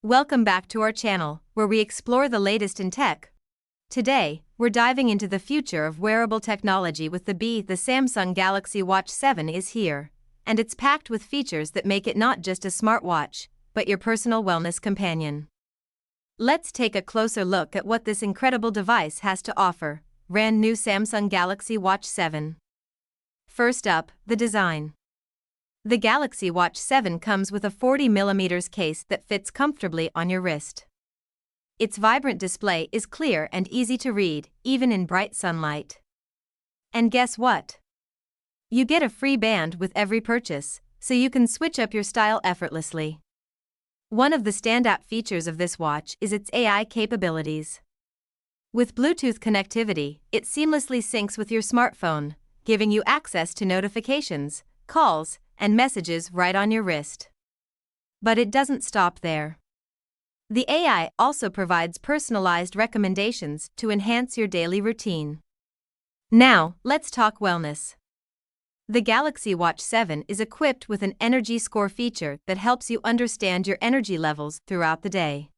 Welcome back to our channel, where we explore the latest in tech. Today, we're diving into the future of wearable technology with the Samsung Galaxy Watch 7 is here, and it's packed with features that make it not just a smartwatch, but your personal wellness companion. Let's take a closer look at what this incredible device has to offer. Brand new Samsung Galaxy Watch 7. First up, the design. The Galaxy Watch 7 comes with a 40mm case that fits comfortably on your wrist. Its vibrant display is clear and easy to read, even in bright sunlight. And guess what? You get a free band with every purchase, so you can switch up your style effortlessly. One of the standout features of this watch is its AI capabilities. With Bluetooth connectivity, it seamlessly syncs with your smartphone, giving you access to notifications, calls, and messages right on your wrist. But it doesn't stop there. The AI also provides personalized recommendations to enhance your daily routine. Now, let's talk wellness. The Galaxy Watch 7 is equipped with an energy score feature that helps you understand your energy levels throughout the day.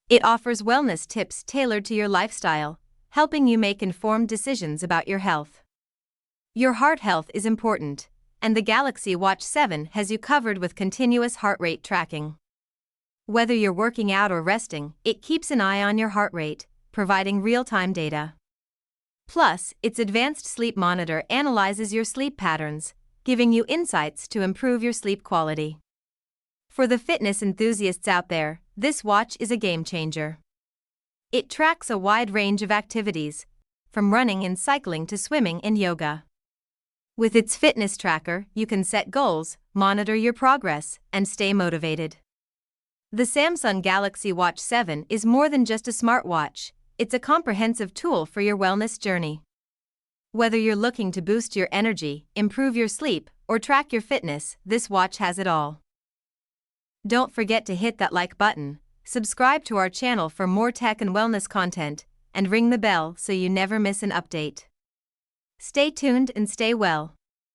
It offers wellness tips tailored to your lifestyle, helping you make informed decisions about your health. Your heart health is important, and the Galaxy Watch 7 has you covered with continuous heart rate tracking. Whether you're working out or resting, it keeps an eye on your heart rate, providing real-time data. Plus, its advanced sleep monitor analyzes your sleep patterns, giving you insights to improve your sleep quality. For the fitness enthusiasts out there, this watch is a game changer. It tracks a wide range of activities, from running and cycling to swimming and yoga. With its fitness tracker, you can set goals, monitor your progress, and stay motivated. The Samsung Galaxy Watch 7 is more than just a smartwatch, it's a comprehensive tool for your wellness journey. Whether you're looking to boost your energy, improve your sleep, or track your fitness, this watch has it all. Don't forget to hit that like button, subscribe to our channel for more tech and wellness content, and ring the bell so you never miss an update. Stay tuned and stay well.